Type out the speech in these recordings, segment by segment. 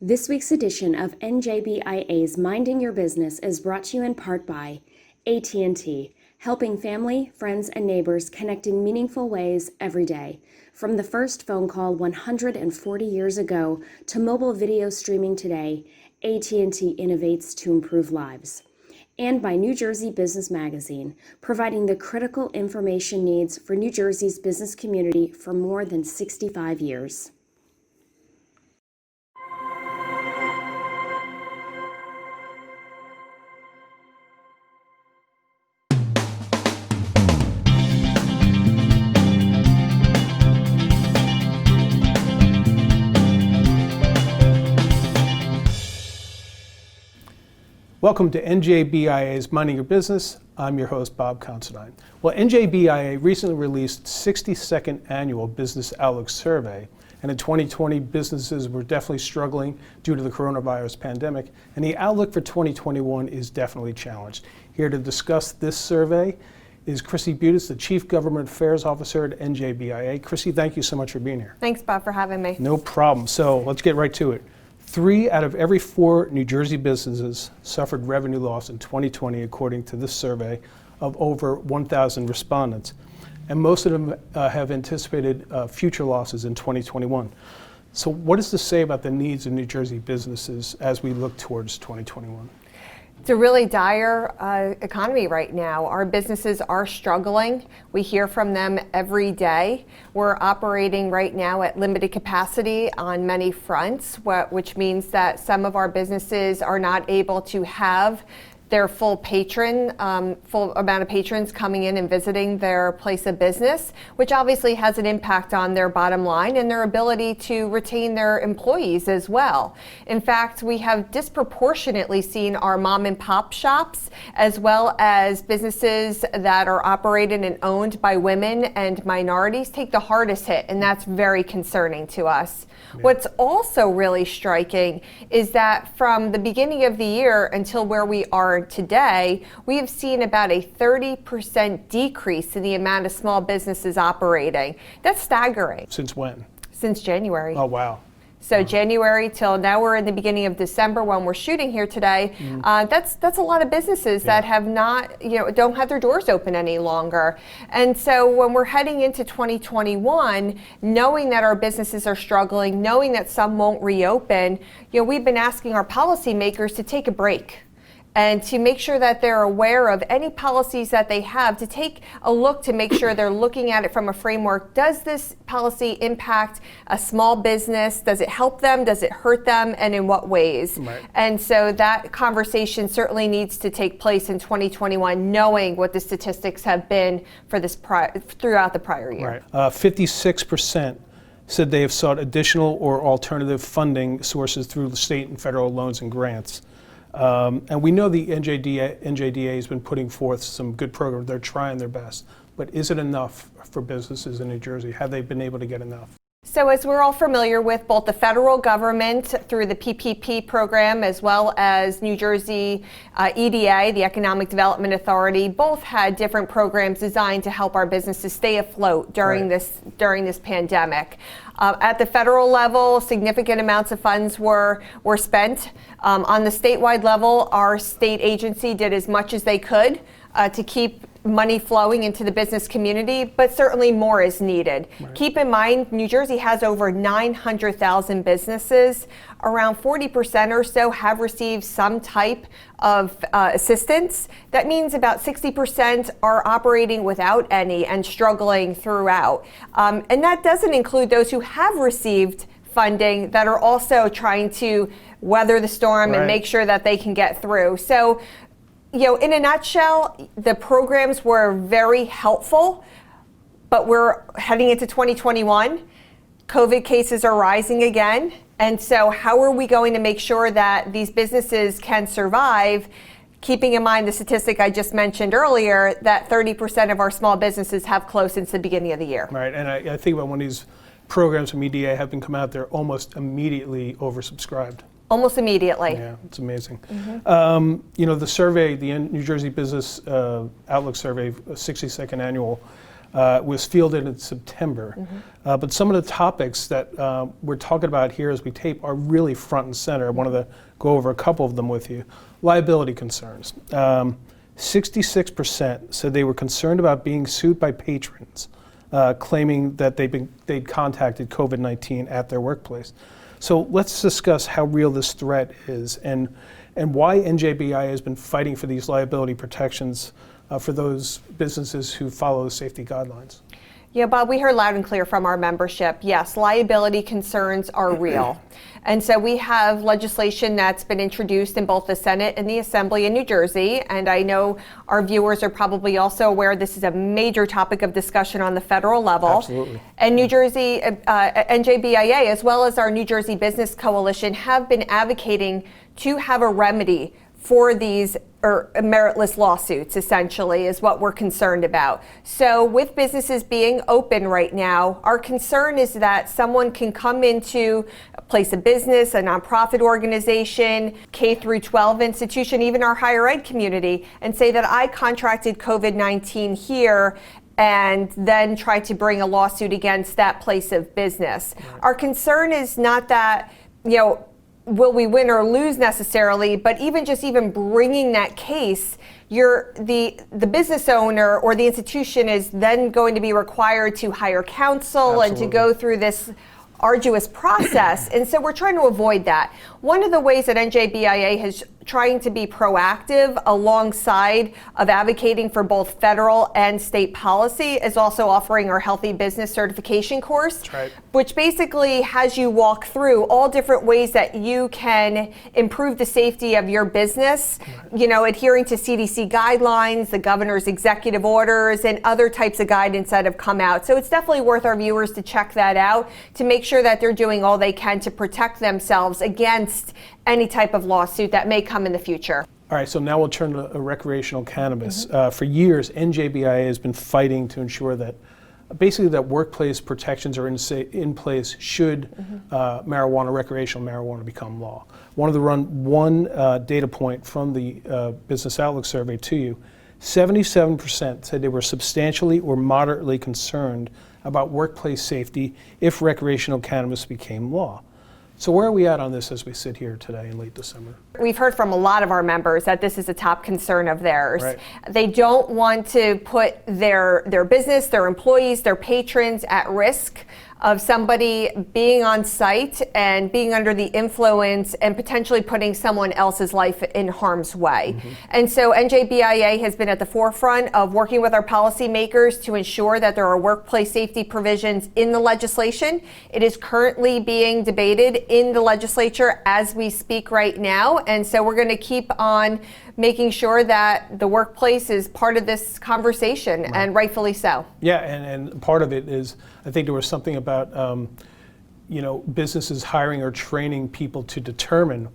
This week's edition of NJBIA's Minding Your Business is brought to you in part by AT&T, helping family, friends, and neighbors connect in meaningful ways every day. From the first phone call 140 years ago to mobile video streaming today, AT&T innovates to improve lives. And by New Jersey Business Magazine, providing the critical information needs for New Jersey's business community for more than 65 years. Welcome to NJBIA's Minding Your Business. I'm your host, Bob Considine. Well, NJBIA recently released 62nd Annual Business Outlook Survey, and in 2020, businesses were definitely struggling due to the coronavirus pandemic, and the outlook for 2021 is definitely challenged. Here to discuss this survey is Chrissy Budus, the Chief Government Affairs Officer at NJBIA. Chrissy, thank you so much for being here. Thanks, Bob, for having me. No problem. So let's get right to it. 3 out of every 4 New Jersey businesses suffered revenue loss in 2020, according to this survey of over 1,000 respondents. And most of them have anticipated future losses in 2021. So what does this say about the needs of New Jersey businesses as we look towards 2021? It's a really dire economy right now. Our businesses are struggling. We hear from them every day. We're operating right now at limited capacity on many fronts, which means that some of our businesses are not able to have their full amount of patrons coming in and visiting their place of business, which obviously has an impact on their bottom line and their ability to retain their employees as well. In fact, we have disproportionately seen our mom and pop shops, as well as businesses that are operated and owned by women and minorities, take the hardest hit, and that's very concerning to us. Yeah. What's also really striking is that from the beginning of the year until where we are today, we have seen about a 30% decrease in the amount of small businesses operating. That's staggering. Since when? Since January. Oh, wow. So January till now, we're in the beginning of December when we're shooting here today. That's a lot of businesses that have not, don't have their doors open any longer. And so when we're heading into 2021, knowing that our businesses are struggling, knowing that some won't reopen, we've been asking our policymakers to take a break and to make sure that they're aware of any policies that they have, to take a look to make sure they're looking at it from a framework. Does this policy impact a small business? Does it help them? Does it hurt them? And in what ways? Right. And so that conversation certainly needs to take place in 2021, knowing what the statistics have been for this throughout the prior year. Right. 56% said they have sought additional or alternative funding sources through the state and federal loans and grants. And we know the NJDA has been putting forth some good programs. They're trying their best. But is it enough for businesses in New Jersey? Have they been able to get enough? So as we're all familiar with, both the federal government through the PPP program as well as New Jersey EDA, the Economic Development Authority, both had different programs designed to help our businesses stay afloat during this pandemic. At the federal level, significant amounts of funds were spent. On the statewide level, our state agency did as much as they could to keep money flowing into the business community, but certainly more is needed. Right. Keep in mind, New Jersey has over 900,000 businesses. Around 40% or so have received some type of assistance. That means about 60% are operating without any and struggling throughout. And that doesn't include those who have received funding that are also trying to weather the storm and make sure that they can get through. So, in a nutshell, the programs were very helpful, but we're heading into 2021. COVID cases are rising again. And so how are we going to make sure that these businesses can survive, keeping in mind the statistic I just mentioned earlier, that 30% of our small businesses have closed since the beginning of the year? Right, and I think about when these programs from EDA have been coming out, they're almost immediately oversubscribed. Almost immediately. Yeah, it's amazing. Mm-hmm. The survey, the New Jersey Business Outlook Survey, 62nd Annual, was fielded in September. But some of the topics that we're talking about here as we tape are really front and center. I wanted to go over a couple of them with you. Liability concerns. 66% said they were concerned about being sued by patrons, claiming that they'd contacted COVID-19 at their workplace. So let's discuss how real this threat is and why NJBIA has been fighting for these liability protections for those businesses who follow the safety guidelines. Yeah, Bob, we heard loud and clear from our membership. Yes, liability concerns are real. And so we have legislation that's been introduced in both the Senate and the Assembly in New Jersey. And I know our viewers are probably also aware this is a major topic of discussion on the federal level. Absolutely. And New Jersey, NJBIA, as well as our New Jersey Business Coalition, have been advocating to have a remedy for these meritless lawsuits, essentially, is what we're concerned about. So with businesses being open right now, our concern is that someone can come into a place of business, a nonprofit organization, K through 12 institution, even our higher ed community, and say that I contracted COVID-19 here, and then try to bring a lawsuit against that place of business. Right. Our concern is not that, will we win or lose necessarily, but even bringing that case, the business owner or the institution is then going to be required to hire counsel. Absolutely. And to go through this arduous process. And so we're trying to avoid that. One of the ways that NJBIA is trying to be proactive alongside of advocating for both federal and state policy is also offering our Healthy Business Certification course, That's right. Which basically has you walk through all different ways that you can improve the safety of your business, right. Adhering to CDC guidelines, the governor's executive orders, and other types of guidance that have come out. So it's definitely worth our viewers to check that out to make sure that they're doing all they can to protect themselves against any type of lawsuit that may come in the future. All right, so now we'll turn to recreational cannabis. For years, NJBIA has been fighting to ensure that basically that workplace protections are in place should recreational marijuana become law. Wanted to run one data point from the Business Outlook survey to you. 77% said they were substantially or moderately concerned about workplace safety if recreational cannabis became law. So where are we at on this as we sit here today in late December? We've heard from a lot of our members that this is a top concern of theirs. Right. They don't want to put their business, their employees, their patrons at risk of somebody being on site and being under the influence and potentially putting someone else's life in harm's way. And so NJBIA has been at the forefront of working with our policymakers to ensure that there are workplace safety provisions in the legislation. It is currently being debated in the legislature as we speak right now. And so we're going to keep on making sure that the workplace is part of this conversation, right. And rightfully so. Yeah, and part of it is, I think there was something about, businesses hiring or training people to determine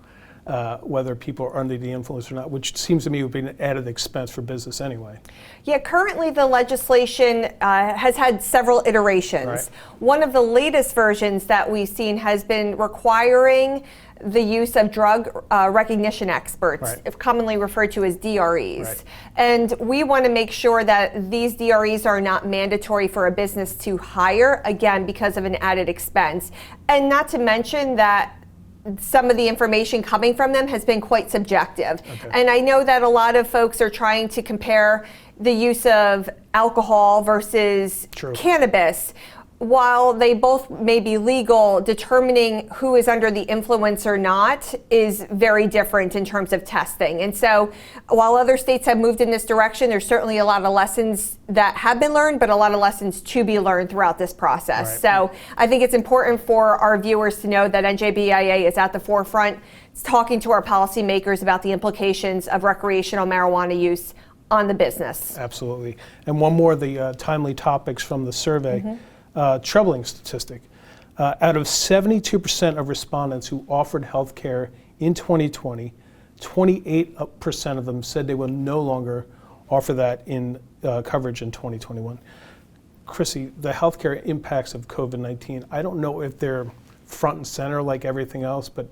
whether people are under the influence or not, which seems to me would be an added expense for business anyway. Yeah, currently the legislation has had several iterations. Right. One of the latest versions that we've seen has been requiring the use of drug recognition experts, right. Commonly referred to as DREs. Right. And we want to make sure that these DREs are not mandatory for a business to hire, again, because of an added expense. And not to mention that some of the information coming from them has been quite subjective. Okay. And I know that a lot of folks are trying to compare the use of alcohol versus True. Cannabis. While they both may be legal, determining who is under the influence or not is very different in terms of testing. And so while other states have moved in this direction, there's certainly a lot of lessons that have been learned, but a lot of lessons to be learned throughout this process. Right. So I think it's important for our viewers to know that NJBIA is at the forefront talking to our policymakers about the implications of recreational marijuana use on the business. Absolutely. And one more of the timely topics from the survey. Troubling statistic. Out of 72% of respondents who offered health care in 2020, 28% of them said they will no longer offer that in coverage in 2021. Chrissy, the healthcare impacts of COVID-19, I don't know if they're front and center like everything else, but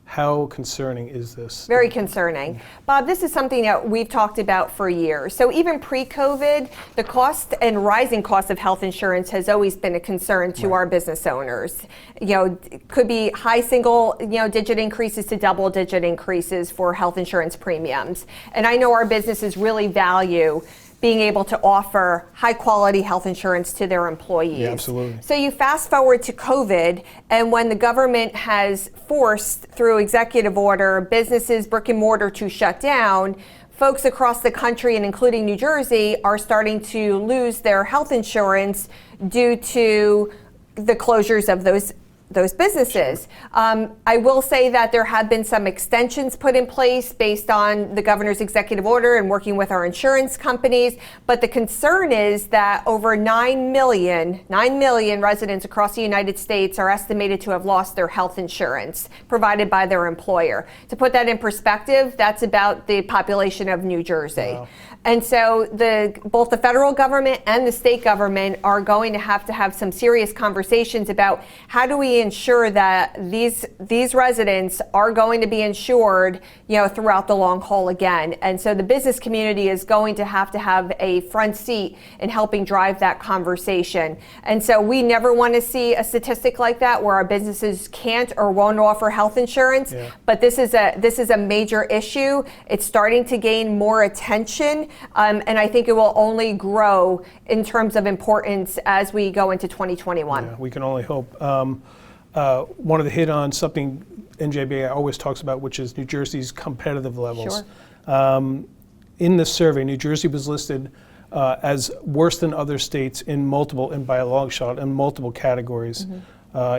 How concerning is this? Very concerning. Bob, this is something that we've talked about for years. So even pre-COVID, the cost and rising cost of health insurance has always been a concern to our business owners. It could be high single, digit increases to double digit increases for health insurance premiums. And I know our businesses really value being able to offer high quality health insurance to their employees. Yeah, absolutely. So you fast forward to COVID, and when the government has forced through executive order businesses, brick and mortar, to shut down, folks across the country and including New Jersey are starting to lose their health insurance due to the closures of those businesses. I will say that there have been some extensions put in place based on the governor's executive order and working with our insurance companies. But the concern is that over 9 million residents across the United States are estimated to have lost their health insurance provided by their employer. To put that in perspective, that's about the population of New Jersey. Wow. And so both the federal government and the state government are going to have some serious conversations about how do we ensure that these residents are going to be insured, throughout the long haul again. And so the business community is going to have a front seat in helping drive that conversation. And so we never want to see a statistic like that where our businesses can't or won't offer health insurance. Yeah. But this is a major issue. It's starting to gain more attention. And I think it will only grow in terms of importance as we go into 2021. Yeah, we can only hope. Wanted to hit on something NJBIA always talks about, which is New Jersey's competitive levels. Sure. In this survey, New Jersey was listed as worse than other states by a long shot in multiple categories,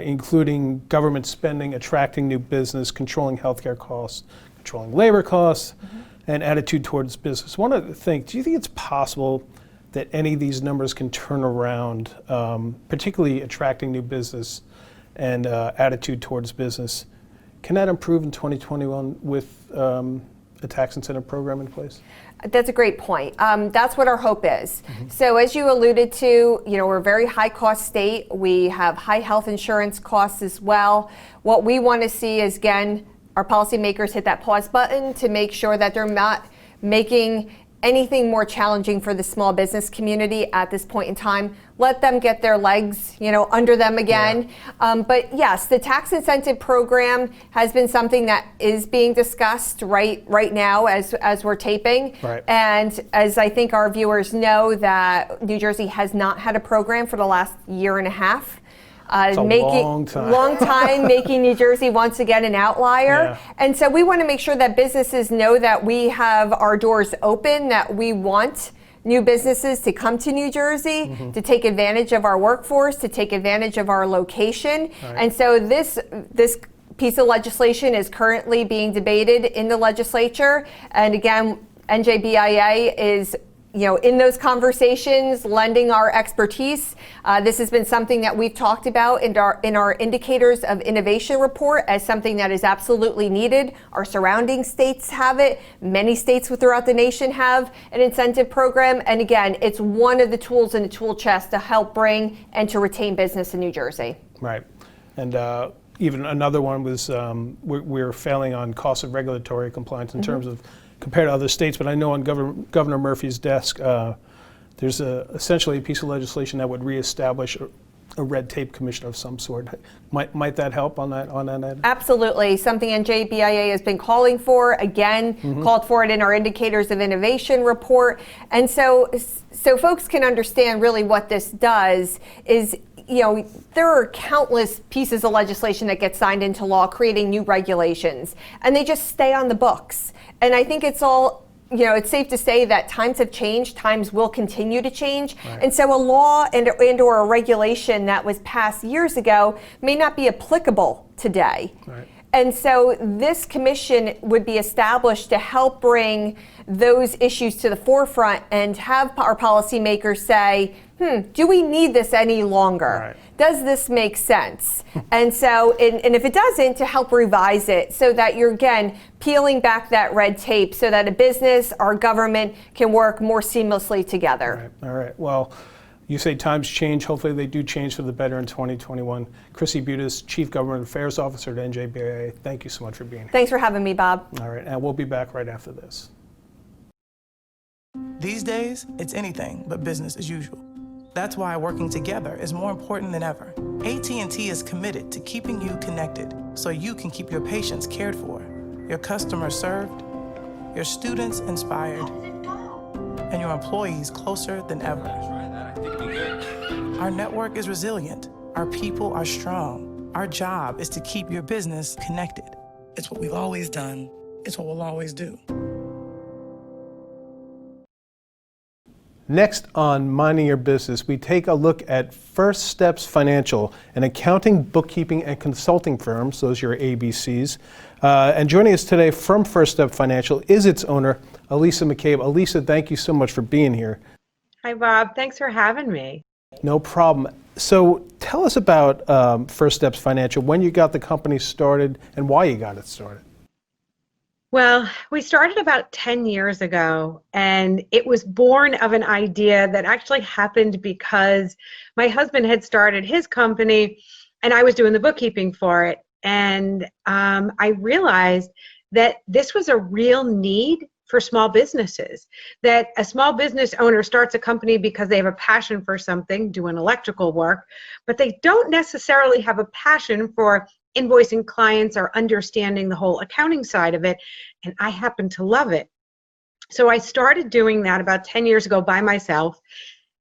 including government spending, attracting new business, controlling healthcare costs, controlling labor costs, and attitude towards business. One other thing, do you think it's possible that any of these numbers can turn around, particularly attracting new business and attitude towards business? Can that improve in 2021 with a tax incentive program in place? That's a great point. That's what our hope is. So as you alluded to, we're a very high cost state. We have high health insurance costs as well. What we want to see is, again, our policymakers hit that pause button to make sure that they're not making anything more challenging for the small business community at this point in time. Let them get their legs, under them again. Yeah. But yes, the tax incentive program has been something that is being discussed right now as we're taping. Right. And as I think our viewers know, that New Jersey has not had a program for the last year and a half. It's a long time. Making New Jersey once again an outlier. Yeah. And so we want to make sure that businesses know that we have our doors open, that we want new businesses to come to New Jersey, to take advantage of our workforce, to take advantage of our location. Right. And so this piece of legislation is currently being debated in the legislature. And again, NJBIA is in those conversations, lending our expertise. This has been something that we've talked about in our Indicators of Innovation report as something that is absolutely needed. Our surrounding states have it. Many states throughout the nation have an incentive program. And again, it's one of the tools in the tool chest to help bring and to retain business in New Jersey. Right. And even another one was we're failing on cost of regulatory compliance in terms of compared to other states, but I know on Governor Murphy's desk, there's essentially a piece of legislation that would reestablish a red tape commission of some sort. Might that help on that end? Absolutely. Something NJBIA has been calling for. Again, called for it in our Indicators of Innovation report. And so folks can understand really what this does is, there are countless pieces of legislation that get signed into law creating new regulations, and they just stay on the books. And I think it's it's safe to say that times have changed, times will continue to change. Right. And so a law and or a regulation that was passed years ago may not be applicable today. Right. And so this commission would be established to help bring those issues to the forefront and have our policymakers say, do we need this any longer? Right. Does this make sense? And so, and if it doesn't, to help revise it so that you're, again, peeling back that red tape so that a business, our government can work more seamlessly together. All right. Well, You say times change. Hopefully they do change for the better in 2021. Chrissy Budus, Chief Government Affairs Officer at NJBIA, thank you so much for being here. Thanks for having me, Bob. All right, and we'll be back right after this. These days, it's anything but business as usual. That's why working together is more important than ever. AT&T is committed to keeping you connected so you can keep your patients cared for, your customers served, your students inspired, and your employees closer than ever. Our network is resilient. Our people are strong. Our job is to keep your business connected. It's what we've always done. It's what we'll always do. Next on Minding Your Business, we take a look at First Steps Financial, an accounting, bookkeeping, and consulting firm, so those are your ABCs. And joining us today from First Step Financial is its owner, Alisa McCabe. Alisa, thank you so much for being here. Hi, Bob. Thanks for having me. No problem. So tell us about First Steps Financial, when you got the company started and why you got it started. Well, we started about 10 years ago, and it was born of an idea that actually happened because my husband had started his company, and I was doing the bookkeeping for it. And I realized that this was a real need for small businesses, that a small business owner starts a company because they have a passion for something, doing electrical work, but they don't necessarily have a passion for invoicing clients or understanding the whole accounting side of it, and I happen to love it. So I started doing that about 10 years ago by myself,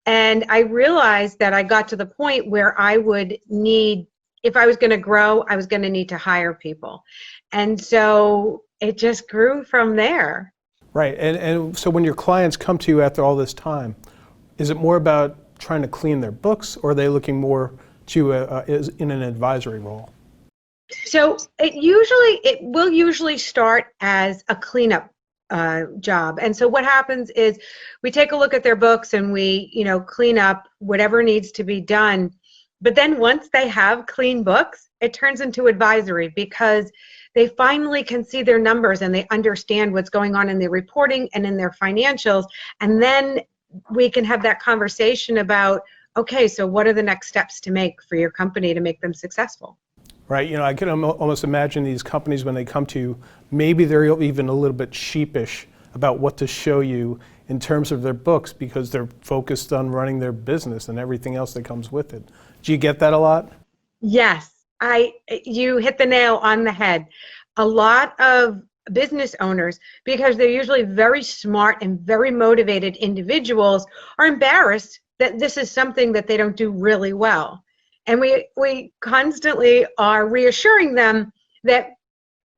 and I realized that I got to the point where I would need, if I was going to grow, I was going to need to hire people. And so it just grew from there. Right, and so when your clients come to you after all this time, is it more about trying to clean their books, or are they looking more to in an advisory role? So it will usually start as a cleanup job. And so what happens is we take a look at their books and we, clean up whatever needs to be done. But then once they have clean books, it turns into advisory because they finally can see their numbers and they understand what's going on in their reporting and in their financials. And then we can have that conversation about, okay, so what are the next steps to make for your company to make them successful? Right, I can almost imagine these companies when they come to you, maybe they're even a little bit sheepish about what to show you in terms of their books because they're focused on running their business and everything else that comes with it. Do you get that a lot? Yes, you hit the nail on the head. A lot of business owners, because they're usually very smart and very motivated individuals, are embarrassed that this is something that they don't do really well. And we constantly are reassuring them that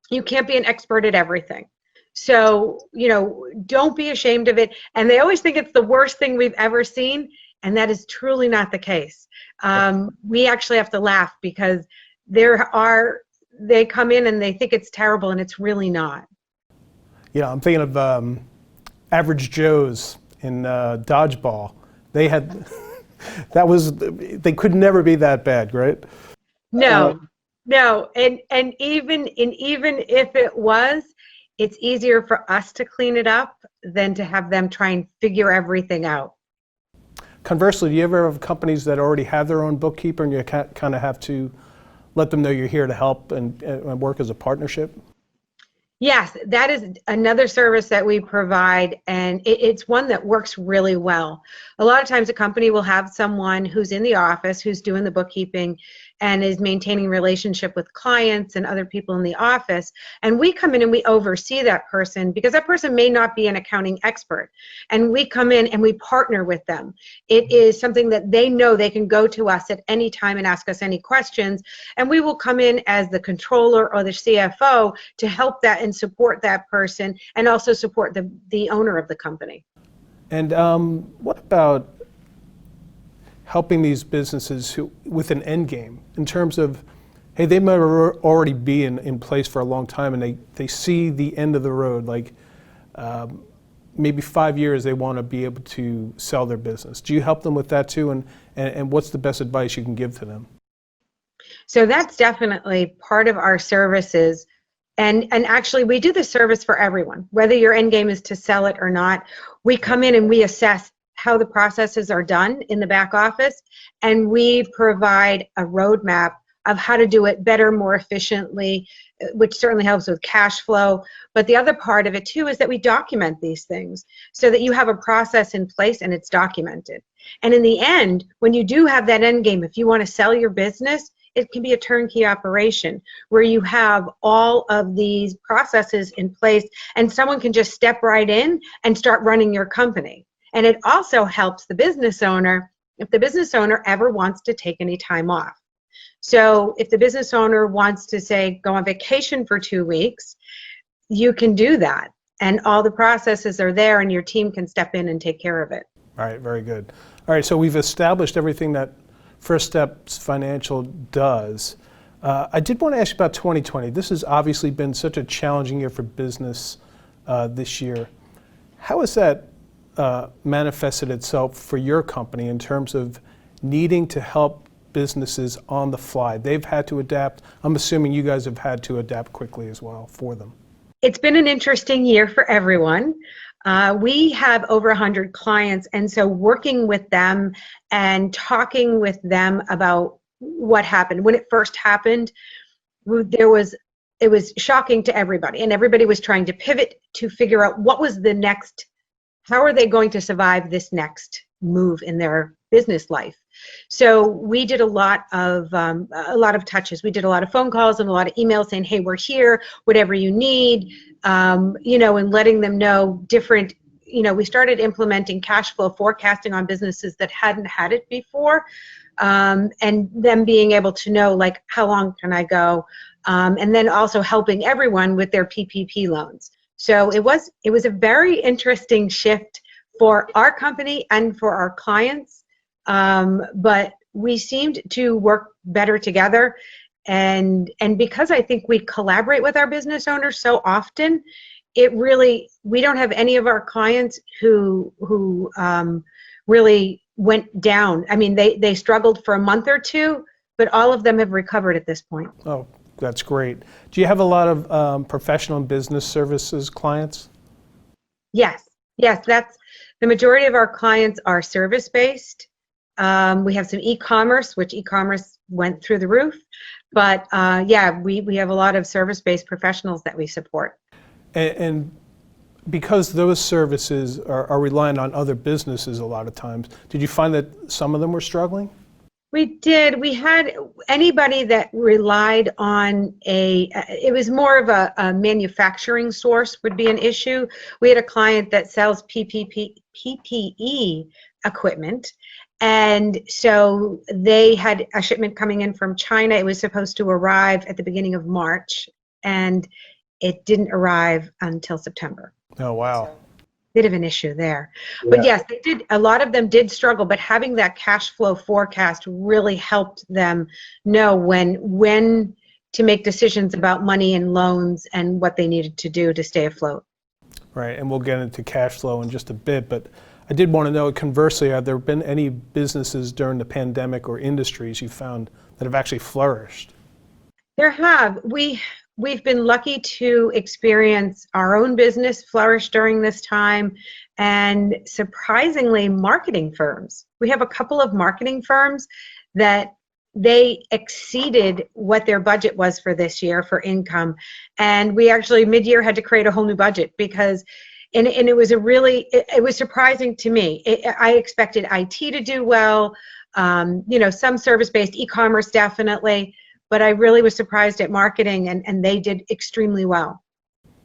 you can't be an expert at everything. So, don't be ashamed of it. And they always think it's the worst thing we've ever seen, and that is truly not the case. We actually have to laugh because they come in and they think it's terrible, and it's really not. I'm thinking of Average Joe's in Dodgeball. They had... they could never be that bad, right? No, and even if it was, it's easier for us to clean it up than to have them try and figure everything out. Conversely, do you ever have companies that already have their own bookkeeper and you kind of have to let them know you're here to help and work as a partnership? Yes, that is another service that we provide, and it's one that works really well. A lot of times a company will have someone who's in the office who's doing the bookkeeping and is maintaining relationship with clients and other people in the office, and we come in and we oversee that person because that person may not be an accounting expert, and we come in and we partner with them. It is something that they know they can go to us at any time and ask us any questions, and we will come in as the controller or the CFO to help that and support that person and also support the owner of the company. And what about helping these businesses with an end game in terms of, hey, they might already be in place for a long time and they see the end of the road, like maybe 5 years they want to be able to sell their business. Do you help them with that too? And what's the best advice you can give to them? So that's definitely part of our services. And actually, we do the service for everyone, whether your end game is to sell it or not. We come in and we assess how the processes are done in the back office, and we provide a roadmap of how to do it better, more efficiently, which certainly helps with cash flow. But the other part of it too is that we document these things so that you have a process in place and it's documented. And in the end, when you do have that end game, if you want to sell your business, it can be a turnkey operation where you have all of these processes in place and someone can just step right in and start running your company. And it also helps the business owner if the business owner ever wants to take any time off. So if the business owner wants to, say, go on vacation for 2 weeks, you can do that. And all the processes are there and your team can step in and take care of it. All right, very good. All right, so we've established everything that First Steps Financial does. I did want to ask you about 2020. This has obviously been such a challenging year for business this year. How has that manifested itself for your company in terms of needing to help businesses on the fly? They've had to adapt. I'm assuming you guys have had to adapt quickly as well for them. It's been an interesting year for everyone. We have over 100 clients, and so working with them and talking with them about what happened. When it first happened, it was shocking to everybody, and everybody was trying to pivot to figure out what was the next, how are they going to survive this next move in their business life. So we did a lot of touches. We did a lot of phone calls and a lot of emails saying, hey, we're here, whatever you need, and letting them know different, we started implementing cash flow forecasting on businesses that hadn't had it before, and them being able to know, like, how long can I go, and then also helping everyone with their PPP loans. So it was a very interesting shift for our company and for our clients. But we seemed to work better together, and because I think we collaborate with our business owners so often, we don't have any of our clients who really went down. I mean, they struggled for a month or two, but all of them have recovered at this point. Oh, that's great. Do you have a lot of professional and business services clients? Yes, that's the majority of our clients are service-based. We have some e-commerce, which e-commerce went through the roof. But we have a lot of service-based professionals that we support. And because those services are reliant on other businesses a lot of times, did you find that some of them were struggling? We did. We had anybody that relied on it was more of a manufacturing source would be an issue. We had a client that sells PPE equipment, and so they had a shipment coming in from China. It was supposed to arrive at the beginning of March, and it didn't arrive until September. Oh, wow. Bit of an issue there. Yeah. But yes, they did. A lot of them did struggle, but having that cash flow forecast really helped them know when to make decisions about money and loans and what they needed to do to stay afloat. Right, and we'll get into cash flow in just a bit, but I did want to know, conversely, have there been any businesses during the pandemic or industries you found that have actually flourished? There have. We've been lucky to experience our own business flourish during this time, and surprisingly, marketing firms. We have a couple of marketing firms that they exceeded what their budget was for this year for income, and we actually mid-year had to create a whole new budget because, and it was it was surprising to me. I expected IT to do well, some service-based e-commerce definitely. But I really was surprised at marketing, and they did extremely well.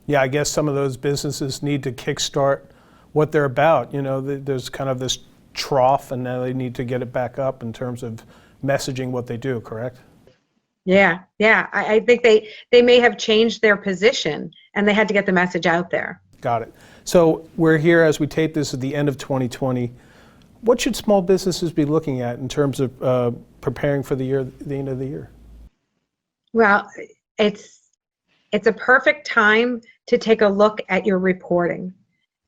Yeah, I guess some of those businesses need to kickstart what they're about. There's kind of this trough, and now they need to get it back up in terms of messaging what they do, correct? Yeah. I think they may have changed their position, and they had to get the message out there. Got it. So we're here as we tape this at the end of 2020. What should small businesses be looking at in terms of preparing for the end of the year? Well, it's a perfect time to take a look at your reporting.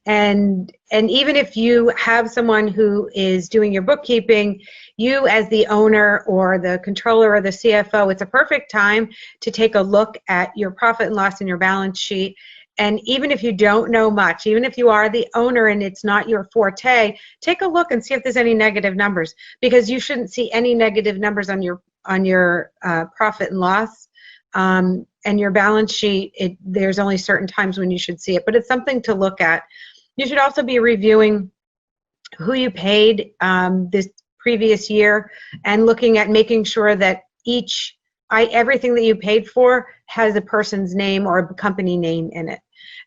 And even if you have someone who is doing your bookkeeping, you as the owner or the controller or the CFO, it's a perfect time to take a look at your profit and loss in your balance sheet And even if you don't know much, even if you are the owner and it's not your forte, take a look and see if there's any negative numbers, because you shouldn't see any negative numbers on your profit and loss and your balance sheet. There's only certain times when you should see it, but it's something to look at. You should also be reviewing who you paid this previous year and looking at making sure that everything that you paid for has a person's name or a company name in it.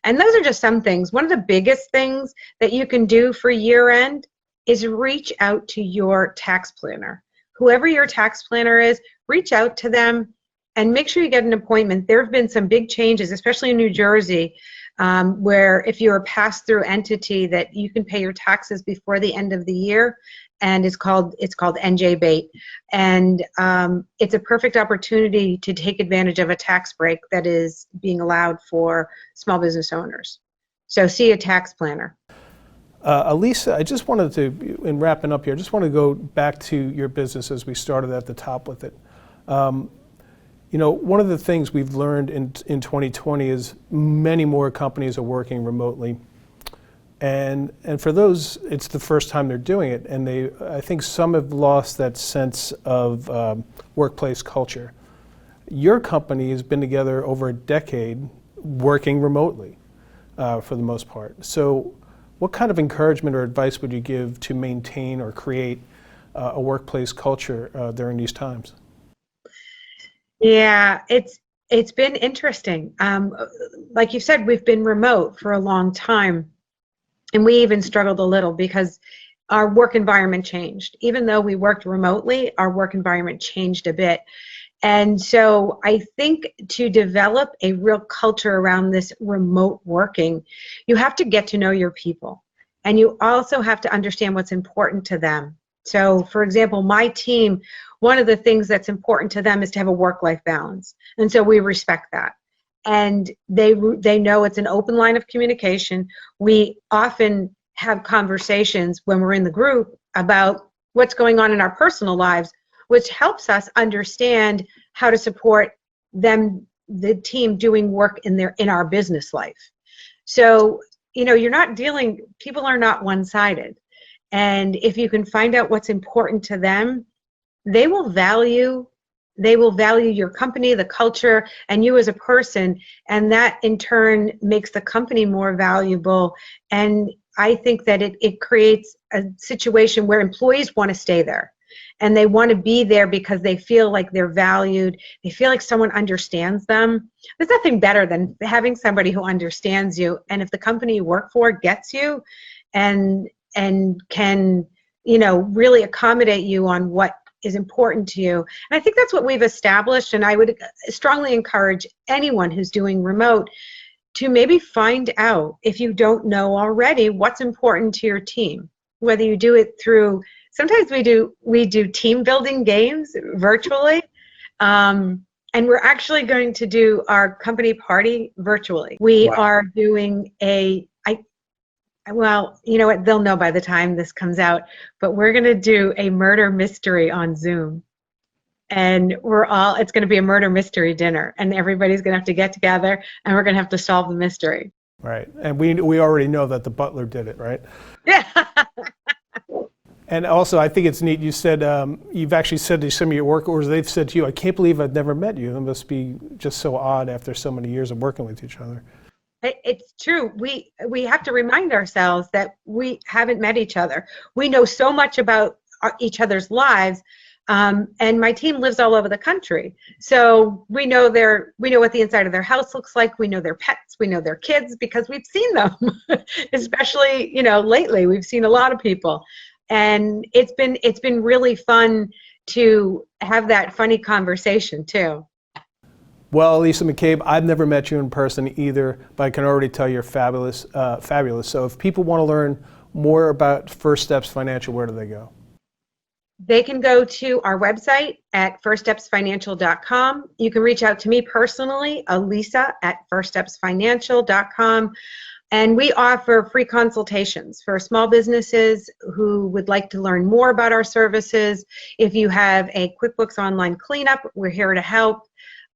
And those are just some things. One of the biggest things that you can do for year end is reach out to your tax planner. Whoever your tax planner is, reach out to them and make sure you get an appointment. There have been some big changes, especially in New Jersey, where if you're a pass-through entity, that you can pay your taxes before the end of the year, and it's called NJBIA. And it's a perfect opportunity to take advantage of a tax break that is being allowed for small business owners. So see a tax planner. Alisa, I just wanted to, in wrapping up here, I just want to go back to your business as we started at the top with it. You know, one of the things we've learned in 2020 is many more companies are working remotely. And for those, it's the first time they're doing it, and I think some have lost that sense of workplace culture. Your company has been together over a decade working remotely for the most part. So what kind of encouragement or advice would you give to maintain or create a workplace culture during these times? Yeah, it's been interesting. Like you said, we've been remote for a long time. And we even struggled a little because our work environment changed. Even though we worked remotely, our work environment changed a bit. And so I think to develop a real culture around this remote working, you have to get to know your people. And you also have to understand what's important to them. So, for example, my team, one of the things that's important to them is to have a work-life balance. And so we respect that. And they know it's an open line of communication. We often have conversations when we're in the group about what's going on in our personal lives, which helps us understand how to support them, the team, doing work in our business life. So, you know, people are not one-sided. And if you can find out what's important to them, they will value your company, the culture, and you as a person, and that in turn makes the company more valuable. And I think that it creates a situation where employees want to stay there, and they want to be there because they feel like they're valued. They feel like someone understands them. There's nothing better than having somebody who understands you, and if the company you work for gets you and can, you know, really accommodate you on what is important to you. And I think that's what we've established, and I would strongly encourage anyone who's doing remote to maybe find out, if you don't know already, what's important to your team. Whether you do it through, sometimes we do team building games virtually, and we're actually going to do our company party virtually. We are doing well, you know what, they'll know by the time this comes out, but we're going to do a murder mystery on Zoom. And it's going to be a murder mystery dinner, and everybody's going to have to get together, and we're going to have to solve the mystery. Right, and we already know that the butler did it, right? Yeah. And also, I think it's neat, you said, you've actually said to some of your workers, they've said to you, I can't believe I've never met you. It must be just so odd after so many years of working with each other. It's true. We have to remind ourselves that we haven't met each other. We know so much about each other's lives, and my team lives all over the country. So we know what the inside of their house looks like. We know their pets. We know their kids because we've seen them. Especially, you know, lately we've seen a lot of people, and it's been really fun to have that funny conversation too. Well, Alisa McCabe, I've never met you in person either, but I can already tell you're fabulous. So if people want to learn more about First Steps Financial, where do they go? They can go to our website at firststepsfinancial.com. You can reach out to me personally, Alisa at firststepsfinancial.com. And we offer free consultations for small businesses who would like to learn more about our services. If you have a QuickBooks Online cleanup, we're here to help.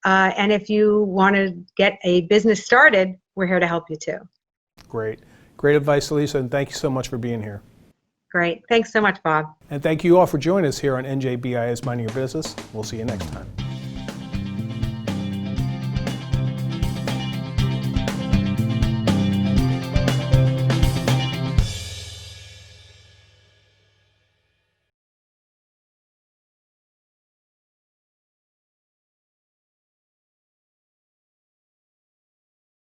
And if you want to get a business started, we're here to help you too. Great. Great advice, Alisa, and thank you so much for being here. Great. Thanks so much, Bob. And thank you all for joining us here on NJBIA's Minding Your Business. We'll see you next time.